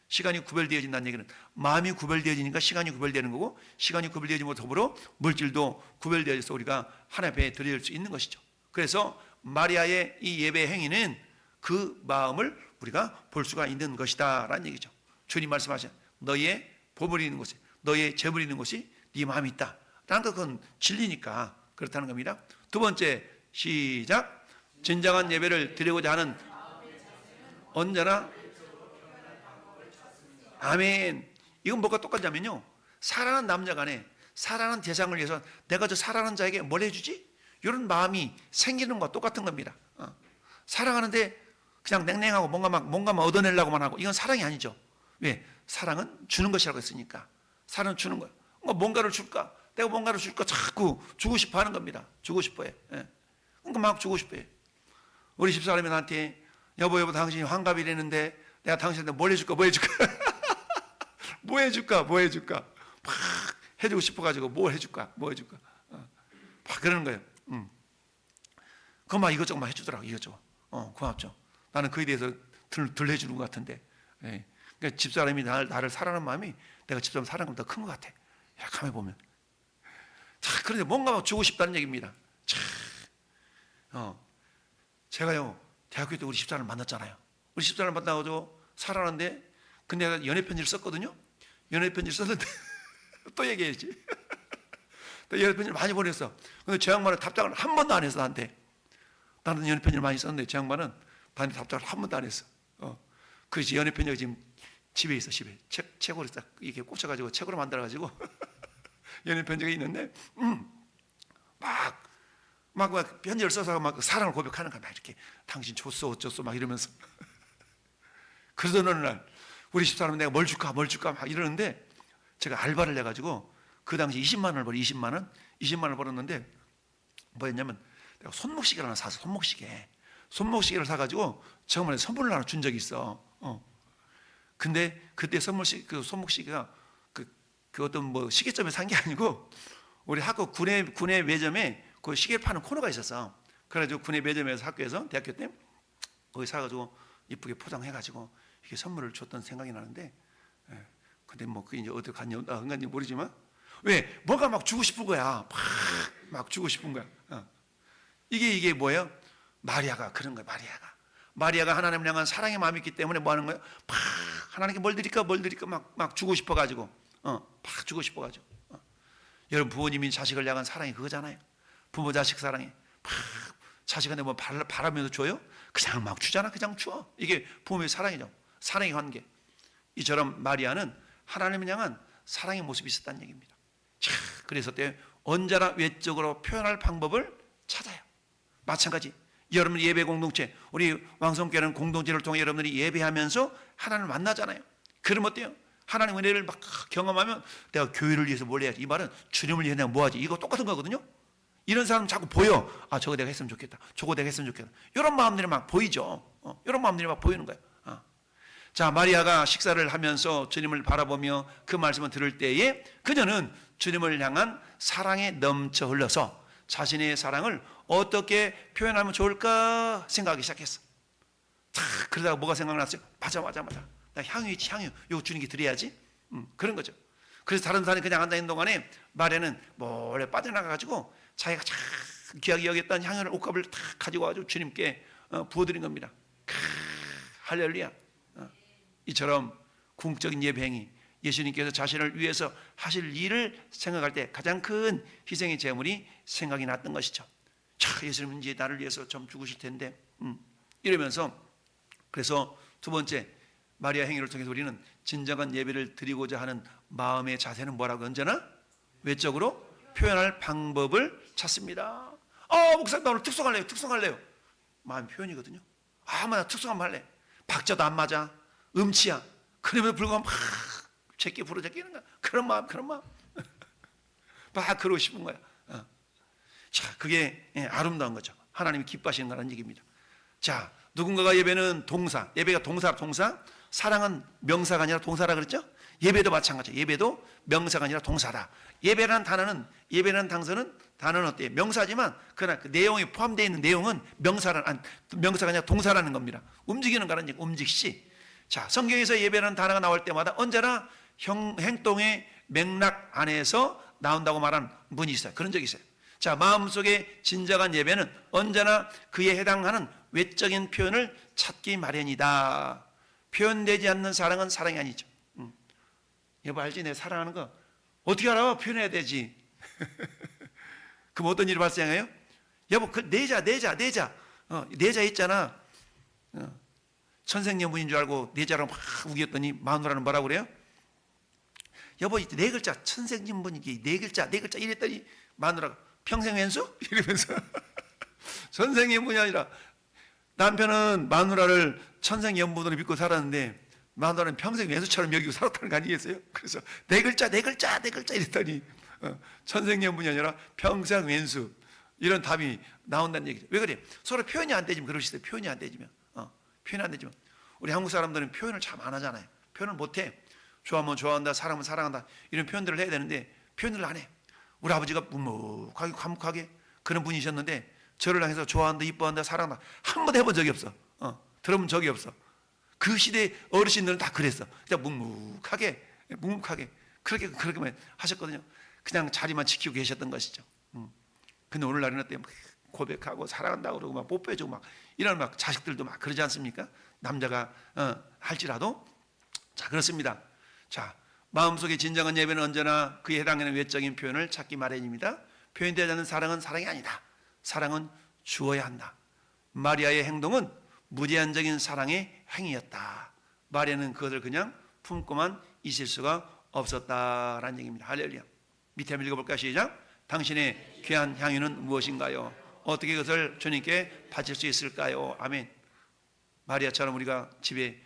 시간이 구별되어진다는 얘기는 마음이 구별되어지니까 시간이 구별되는 거고, 시간이 구별되어짐과 더불어 물질도 구별되어서 우리가 하나님 앞에 드릴 수 있는 것이죠. 그래서 마리아의 이 예배 행위는 그 마음을 우리가 볼 수가 있는 것이다 라는 얘기죠. 주님 말씀하신 너의 보물이 있는 곳에, 너의 재물이 있는 곳이 네 마음이 있다 라는 것, 그건 진리니까 그렇다는 겁니다. 두 번째, 시작. 진정한 예배를 드리고자 하는 언제나, 아멘. 이건 뭐가 똑같냐면요, 사랑하는 남녀 간에 사랑하는 대상을 위해서 내가 저 사랑하는 자에게 뭘 해주지? 이런 마음이 생기는 것과 똑같은 겁니다. 사랑하는데 그냥 냉랭하고 뭔가만 얻어내려고만 하고, 이건 사랑이 아니죠. 왜? 사랑은 주는 것이라고 했으니까. 사랑은 주는 거예요. 뭔가를 줄까? 내가 뭔가를 줄까? 자꾸 주고 싶어 하는 겁니다. 주고 싶어 해. 그러니까 막 주고 싶어 해. 우리 집사람이 나한테 여보 당신이 환갑이라는데 내가 당신한테 뭘 해줄까? 뭐 해줄까? 막 해주고 싶어가지고 뭘 해줄까? 막 그러는 거예요. 그거 막 이것저것 막 해주더라고. 이것저것. 고맙죠. 나는 그에 대해서 덜 해주는 것 같은데. 예. 그러니까 집사람이 나를 사랑하는 마음이 내가 집사람 사랑하는 것보다 큰 것 같아. 야, 가만히 보면. 자, 그런데 뭔가 주고 싶다는 얘기입니다. 제가요, 대학교 때 우리 집사람을 만났잖아요. 우리 집사람을 만나가지고 살아가는데, 근데 내가 연애편지를 썼거든요. 연애편지를 썼는데, 또 얘기해야지. 또 연애편지를 많이 보냈어. 근데 저 양반은 답장을 한 번도 안 했어, 나한테. 나는 연애편지를 많이 썼는데, 저 양반은 나한테 답장을 한 번도 안 했어. 그 연애편지가 지금 집에 있어, 집에. 책으로 딱 이렇게 꽂혀가지고, 책으로 만들어가지고, 연애편지가 있는데, 막 편지를 써서 막 사랑을 고백하는 거야. 막 이렇게 당신 줬어 어쩌어 막 이러면서. 그러던 어느 날 우리 집사람은 내가 뭘 줄까 막 이러는데, 제가 알바를 해가지고 그 당시 20만 원을 벌어. 20만 원을 벌었는데 뭐였냐면, 내가 손목시계를 하나 사서 손목시계를 사가지고 정말 선물을 하나 준 적이 있어. 근데 그때 그 손목시계가 그 어떤 뭐 시계점에 산 게 아니고, 우리 학교 군내 매점에 그 시계 파는 코너가 있었어. 그래가지고 군내 매점에서 학교에서 대학교 때 거기 사가지고 이쁘게 포장해가지고 이렇게 선물을 줬던 생각이 나는데, 근데 뭐 그게 이제 어디 갔는지 모르지만, 왜 뭐가 막 주고 싶은 거야. 막 주고 싶은 거야. 이게 뭐예요? 마리아가 그런 거야. 마리아가 하나님을 향한 사랑의 마음이 있기 때문에 뭐 하는 거예요? 하나님께 뭘 드릴까 막 주고 싶어가지고, 막 주고 싶어가지고. 여러분, 부모님이 자식을 향한 사랑이 그거잖아요. 부모 자식 사랑이 막 자식한테 뭐 바라면서 줘요? 그냥 막 주잖아. 그냥 줘. 이게 부모의 사랑이죠. 사랑의 관계. 이처럼 마리아는 하나님을 향한 사랑의 모습이 있었다는 얘기입니다. 그래서 언제나 외적으로 표현할 방법을 찾아요. 마찬가지 여러분 예배 공동체, 우리 왕성교회는 공동체를 통해 여러분들이 예배하면서 하나님을 만나잖아요. 그럼 어때요? 하나님 은혜를 막 경험하면 내가 교회를 위해서 뭘 해야지, 이 말은 주님을 위해서 내가 뭐 하지, 이거 똑같은 거거든요. 이런 사람 자꾸 보여. 저거 내가 했으면 좋겠다, 저거 내가 했으면 좋겠다, 이런 마음들이 막 보이죠. 이런 마음들이 막 보이는 거예요. 자, 마리아가 식사를 하면서 주님을 바라보며 그 말씀을 들을 때에 그녀는 주님을 향한 사랑에 넘쳐 흘러서 자신의 사랑을 어떻게 표현하면 좋을까 생각하기 시작했어. 그러다가 뭐가 생각났어요? 맞아. 나 향유 있지, 향유. 이거 주님께 드려야지. 그런 거죠. 그래서 다른 사람이 그냥 앉아있는 동안에 마리아는 몰래 빠져나가가지고 자기가 참 귀하게 여겼던 향유를 옷값을 탁 가지고 와가지고 주님께 부어드린 겁니다. 할렐루야. 이처럼 궁극적인 예배 행위, 예수님께서 자신을 위해서 하실 일을 생각할 때 가장 큰 희생의 제물이 생각이 났던 것이죠. 자, 예수님은 이제 나를 위해서 좀 죽으실 텐데 이러면서, 그래서 두 번째 마리아 행위를 통해서 우리는 진정한 예배를 드리고자 하는 마음의 자세는 뭐라고? 언제나 외적으로 표현할 방법을 찾습니다. 목사님 나 오늘 특송할래요. 마음 표현이거든요. 나 특송하면 할래. 박자도 안 맞아, 음치야. 그러면 불구하고 막 제끼 부러제끼는 거야. 그런 마음 막 그러고 싶은 거야. 자, 그게 아름다운 거죠. 하나님이 기뻐하시는 거라는 얘기입니다. 자, 누군가가 예배는 동사, 예배가 동사, 사랑은 명사가 아니라 동사라 그랬죠? 예배도 마찬가지예요. 예배도 명사가 아니라 동사다. 예배라는 단서는 단어는 어때요? 명사지만 그러나 그 내용이 포함되어 있는 내용은 명사가 아니라 동사라는 겁니다. 움직이는 거라는 얘기, 움직시. 자, 성경에서 예배라는 단어가 나올 때마다 언제나 행동의 맥락 안에서 나온다고 말하는 분이 있어요. 그런 적이 있어요. 자, 마음속에 진정한 예배는 언제나 그에 해당하는 외적인 표현을 찾기 마련이다. 표현되지 않는 사랑은 사랑이 아니죠. 여보 알지? 내 사랑하는 거 어떻게 알아? 표현해야 되지. 그럼 어떤 일이 발생해요? 여보 그 내자 내자 있잖아. 천생연분인 줄 알고 내자라고 막 우겼더니 마누라는 뭐라고 그래요? 여보 네 글자 천생연분이기 네 글자 이랬더니 마누라가 평생 왼수? 이러면서 천생연분이 아니라 남편은 마누라를 천생연분으로 믿고 살았는데 마누라는 평생 왼수처럼 여기고 살았다는 거 아니겠어요? 그래서 네 글자 이랬더니 천생연분이 아니라 평생 왼수, 이런 답이 나온다는 얘기죠. 왜 그래? 서로 표현이 안 되지면 그러시대요. 표현이 안 되지면 우리 한국 사람들은 표현을 참 안 하잖아요. 표현을 못해. 좋아하면 좋아한다, 사랑하면 사랑한다, 이런 표현들을 해야 되는데 표현을 안 해. 우리 아버지가 묵묵하게 과묵하게 그런 분이셨는데 저를 향해서 좋아한다, 이뻐한다, 사랑한다 한 번 해본 적이 없어. 들어본 적이 없어. 그 시대 어르신들은 다 그랬어. 그냥 묵묵하게 그렇게만 하셨거든요. 그냥 자리만 지키고 계셨던 것이죠. 근데 오늘날은 어때요? 고백하고 사랑한다고 그러고 막 뽀뽀해주고 막 이런 막 자식들도 막 그러지 않습니까? 남자가 할지라도. 자, 그렇습니다. 자, 마음속에 진정한 예배는 언제나 그에 해당하는 외적인 표현을 찾기 마련입니다. 표현되지 않는 사랑은 사랑이 아니다. 사랑은 주어야 한다. 마리아의 행동은 무제한적인 사랑의 행위였다. 마리아는 그것을 그냥 품고만 있을 수가 없었다라는 얘기입니다. 할렐루야. 밑에 한번 읽어볼까요? 시작. 당신의 귀한 향유는 무엇인가요? 어떻게 그것을 주님께 바칠 수 있을까요? 아멘. 마리아처럼 우리가 집에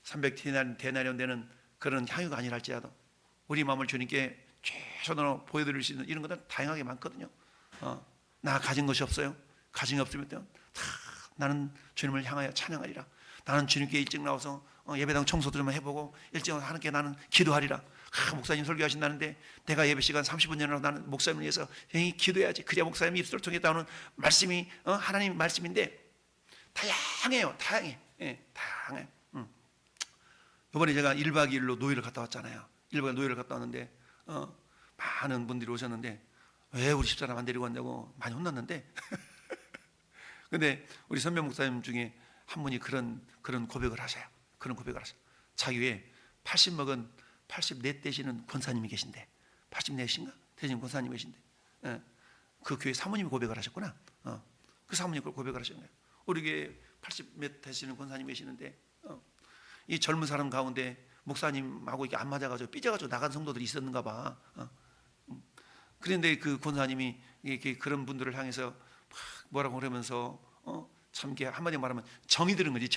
300데나리온 되는 그런 향유가 아니라 할지라도 우리 마음을 주님께 최선으로 보여드릴 수 있는 이런 것들 다양하게 많거든요. 나 가진 것이 없어요. 가진 게 없으면 다 나는 주님을 향하여 찬양하리라. 나는 주님께 일찍 나와서 예배당 청소도 좀 해보고 일찍 하나님께 나는 기도하리라. 목사님 설교하신다는데 내가 예배 시간 30분 전이라도 나는 목사님을 위해서 기도해야지. 그래야 목사님 입술을 통해 나오는 말씀이 하나님 말씀인데 다양해요. 다양해. 이번에 제가 1박 2일로 노예를 갔다 왔잖아요. 1박 2일 노예를 갔다 왔는데 많은 분들이 오셨는데 왜 우리 집사람 안 데리고 왔냐고 많이 혼났는데 근데 우리 선배 목사님 중에 한 분이 그런 고백을 하세요. 자기 외에 80 먹은 84 되시는 권사님이 계신데 84신가? 되시는 권사님이 계신데 그 교회 사모님이 고백을 하셨구나. 그 사모님이 고백을 하신 거예요. 우리 교회 80 몇 되시는 권사님이 계시는데 이 젊은 사람 가운데 목사님하고 이게 안 맞아가지고 삐져가지고 나간 성도들이 있었는가 봐. 그런데 그 권사님이 이렇게 그런 분들을 향해서 뭐라고 그러면서 참 이게 한마디 말하면 정이 들은 거지.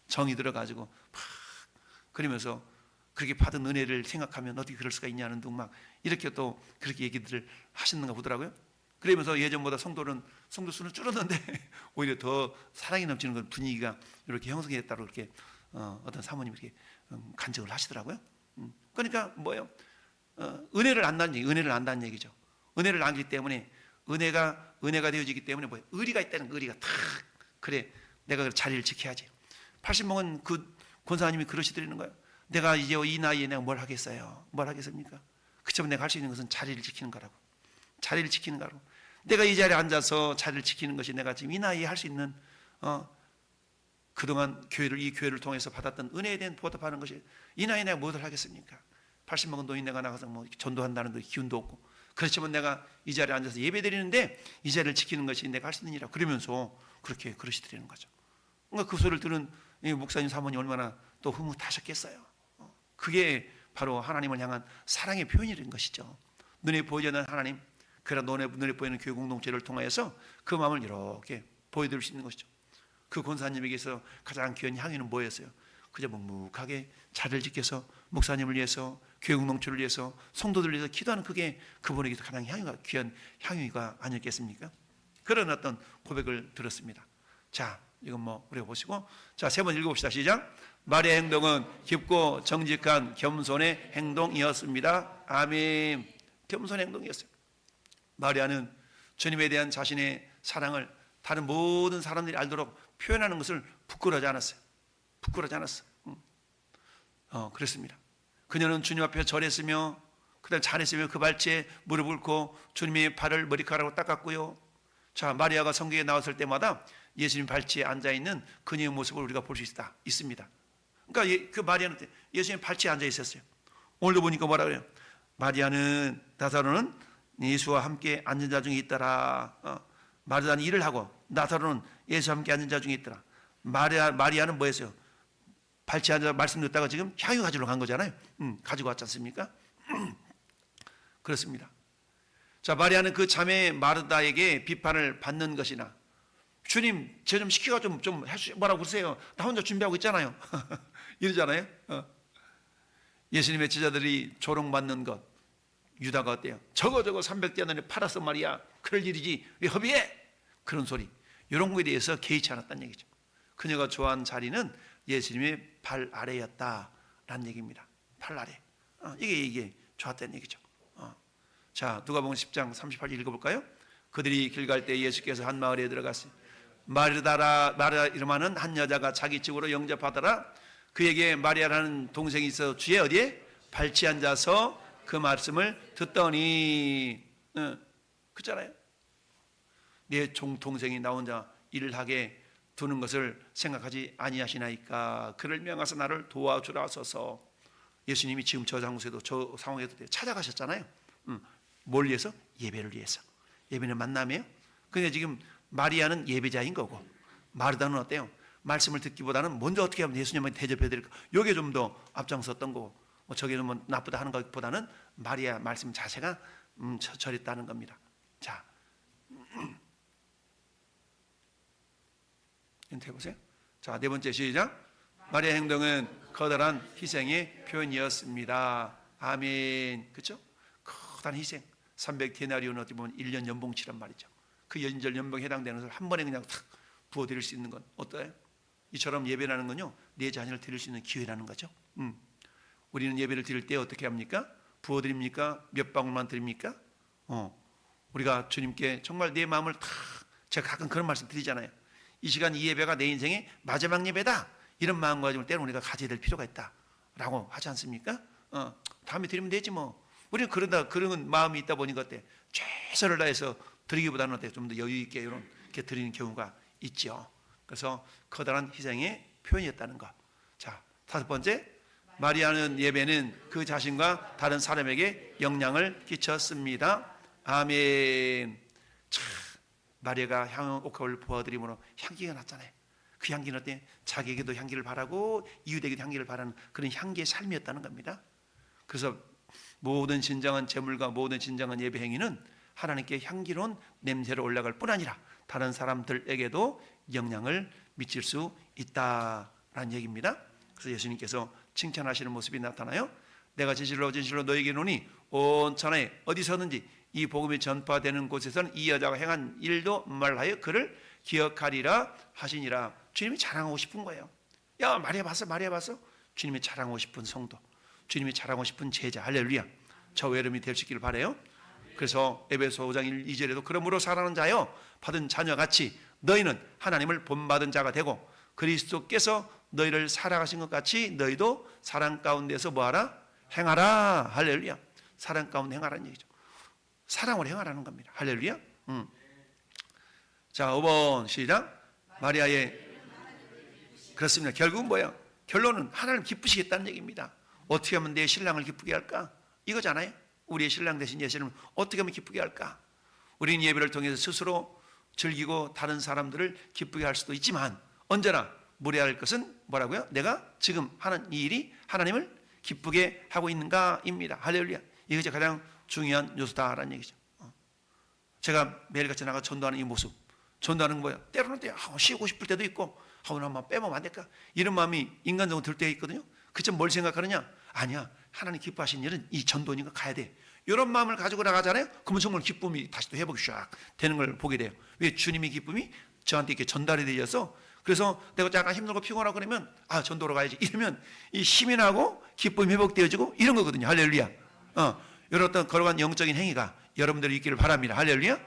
정이 들어가지고 그러면서 그렇게 받은 은혜를 생각하면 어떻게 그럴 수가 있냐는 둥 막 이렇게 또 그렇게 얘기들을 하셨는가 보더라고요. 그러면서 예전보다 성도 수는 줄었는데 오히려 더 사랑이 넘치는 그런 분위기가 이렇게 형성이 됐다고 그렇게 어떤 사모님이 이렇게 간증을 하시더라고요. 그러니까 뭐예요? 은혜를 안다는 얘기죠. 은혜를 안기 때문에 은혜가 되어지기 때문에 뭐예요? 의리가 있다는 거, 의리가 탁 그래 내가 그 자리를 지켜야지. 80 먹은 그 권사님이 그러시더라는 거예요. 내가 이제 이 나이에 내가 뭘 하겠어요? 뭘 하겠습니까? 그치만 내가 할 수 있는 것은 자리를 지키는 거라고. 자리를 지키는 거라고. 내가 이 자리에 앉아서 자리를 지키는 것이 내가 지금 이 나이에 할 수 있는 그동안 이 교회를 통해서 받았던 은혜에 대한 보답하는 것이 이 나이에 내가 무엇을 하겠습니까? 80 먹은 노인 내가 나가서 뭐 전도한다는 그 기운도 없고 그렇지만 내가 이 자리에 앉아서 예배 드리는데 이 자리를 지키는 것이 내가 할 수 있는 일이라 그러면서 그렇게 그러시더라는 거죠. 그러니까 그 소리를 들은 목사님 사모님 얼마나 또 흐뭇하셨겠어요. 그게 바로 하나님을 향한 사랑의 표현이라는 것이죠. 눈에 보이지 않는 하나님, 그러나 눈에 보이는 교회 공동체를 통해서 그 마음을 이렇게 보여드릴 수 있는 것이죠. 그 권사님에게서 가장 귀한 향유는 뭐였어요? 그저 묵묵하게 자리를 지켜서 목사님을 위해서 교회 공동체를 위해서 성도들을 위해서 기도하는 그게 그분에게서 가장 귀한 향유가 아니었겠습니까? 그런 어떤 고백을 들었습니다. 자, 이건 뭐 우리가 보시고 자, 세 번 읽어봅시다. 시작. 마리아의 행동은 깊고 정직한 겸손의 행동이었습니다. 아멘. 겸손의 행동이었어요. 마리아는 주님에 대한 자신의 사랑을 다른 모든 사람들이 알도록 표현하는 것을 부끄러워하지 않았어요. 부끄러워하지 않았어요. 그랬습니다. 그녀는 주님 앞에 절했으며 그다음 잘했으며 그 발치에 무릎을 꿇고 주님의 발을 머리카락으로 닦았고요. 자, 마리아가 성경에 나왔을 때마다 예수님 발치에 앉아있는 그녀의 모습을 우리가 볼 수 있습니다. 그러니까 그 마리아는 예수님 발치에 앉아 있었어요. 오늘도 보니까 뭐라 그래요? 마리아는 나사로는 예수와 함께 앉은 자 중에 있더라. 마르다는 일을 하고 나사로는 예수와 함께 앉은 자 중에 있더라. 마리아는 뭐였어요? 발치에 앉아 말씀 듣다가 지금 향유 가지러 간 거잖아요. 가지고 왔지 않습니까? 그렇습니다. 자, 마리아는 그 자매 마르다에게 비판을 받는 것이나 주님 쟤 좀 시키가 좀 뭐라고 그러세요. 나 혼자 준비하고 있잖아요. 이러잖아요. 예수님의 제자들이 조롱받는 것 유다가 어때요? 저거 300대나리 팔았어 말이야. 그럴 일이지 왜 허비해? 그런 소리 이런 거에 대해서 개의치 않았다는 얘기죠. 그녀가 좋아하는 자리는 예수님의 발 아래였다라는 얘기입니다. 발 아래. 이게 좋았다는 얘기죠. 자, 누가복음 10장 38절 읽어볼까요? 그들이 길 갈 때 예수께서 한 마을에 들어갔어요. 마르다 이름하는 한 여자가 자기 집으로 영접하더라. 그에게 마리아라는 동생이 있어 주의 어디에? 발치에 앉아서 그 말씀을 듣더니 그렇잖아요. 내 동생이 나 혼자 일을 하게 두는 것을 생각하지 아니하시나이까. 그를 명하사 나를 도와주라소서. 예수님이 지금 저 장소에도 저 상황에도 찾아가셨잖아요. 뭘 위해서? 예배를 위해서. 예배는 만남이에요. 근데 지금 마리아는 예배자인 거고 마르다는 어때요? 말씀을 듣기보다는 먼저 어떻게 하면 예수님한테 대접해 드릴까? 이게 좀 더 앞장섰던 거고 저기는 뭐 나쁘다 하는 것보다는 마리아 말씀 자체가 저랬다는 겁니다. 자, 해보세요. 자, 네 번째 시작. 마리아의 행동은 커다란 희생의 표현이었습니다. 아멘. 그렇죠? 커다란 희생. 300데나리온 어떻게 보면 1년 연봉치란 말이죠. 그 연봉에 해당되는 것을 한 번에 그냥 탁 부어드릴 수 있는 건 어때요? 이처럼 예배라는 건요, 내 자녀를 드릴 수 있는 기회라는 거죠. 우리는 예배를 드릴 때 어떻게 합니까? 부어드립니까? 몇 방울만 드립니까? 우리가 주님께 정말 내 마음을 다, 제가 가끔 그런 말씀 드리잖아요. 이 시간 이 예배가 내 인생의 마지막 예배다. 이런 마음가짐을 때는 우리가 가져야 될 필요가 있다라고 하지 않습니까? 다음에 드리면 되지 뭐. 우리는 그런 마음이 있다 보니까 어때? 최선을 다해서 드리기보다는 어때? 좀 더 여유 있게 이렇게 드리는 경우가 있죠. 그래서 커다란 희생의 표현이었다는 것. 자, 다섯 번째, 마리아는 예배는 그 자신과 다른 사람에게 영향을 끼쳤습니다. 아멘. 참, 마리아가 옥합을 부어드림으로 향기가 났잖아요. 그 향기는 어때? 자기에게도 향기를 바라고 이웃에게도 향기를 바라는 그런 향기의 삶이었다는 겁니다. 그래서 모든 진정한 제물과 모든 진정한 예배 행위는 하나님께 향기로운 냄새로 올라갈 뿐 아니라 다른 사람들에게도 영향을 미칠 수 있다라는 얘기입니다. 그래서 예수님께서 칭찬하시는 모습이 나타나요. 내가 진실로 너에게 이르노니 온 천하에 어디서든지 이 복음이 전파되는 곳에서는 이 여자가 행한 일도 말하여 그를 기억하리라 하시니라. 주님이 자랑하고 싶은 거예요. 야, 마리아 봤어? 주님이 자랑하고 싶은 성도, 주님이 자랑하고 싶은 제자. 할렐루야. 저 외름이 될 수 있기를 바라요. 그래서 에베소 5장 2절에도 그러므로 사랑하는 자여 받은 자녀같이 너희는 하나님을 본받은 자가 되고 그리스도께서 너희를 사랑하신 것 같이 너희도 사랑 가운데서 뭐하라? 행하라. 할렐루야. 사랑 가운데 행하라는 얘기죠. 사랑으로 행하라는 겁니다. 할렐루야. 자, 5번 시작. 마리아의 그렇습니다. 결국은 뭐야? 결론은 하나님 기쁘시겠다는 얘기입니다. 어떻게 하면 내 신랑을 기쁘게 할까? 이거잖아요. 우리의 신랑 대신 예수님을 어떻게 하면 기쁘게 할까? 우리는 예배를 통해서 스스로 즐기고 다른 사람들을 기쁘게 할 수도 있지만 언제나 무례할 것은 뭐라고요? 내가 지금 하는 이 일이 하나님을 기쁘게 하고 있는가입니다. 할렐루야. 이것이 가장 중요한 요소다라는 얘기죠. 제가 매일같이 나가 전도하는 이 모습, 전도하는 거예요. 때로는 쉬고 싶을 때도 있고 오늘 한번 빼면 안 될까? 이런 마음이 인간적으로 들 때가 있거든요. 그쯤 뭘 생각하느냐? 아니야, 하나님 기뻐하시는 일은 이 전도니까 가야 돼. 이런 마음을 가지고 나가잖아요. 그러면 정말 기쁨이 다시 또 회복이 쫙 되는 걸 보게 돼요. 왜? 주님의 기쁨이 저한테 이렇게 전달이 되어서. 그래서 내가 약간 힘들고 피곤하고 그러면 전도로 가야지 이러면 이 힘이 나고 기쁨이 회복되어지고 이런 거거든요. 할렐루야. 이런 어떤 걸어간 영적인 행위가 여러분들이 있기를 바랍니다. 할렐루야.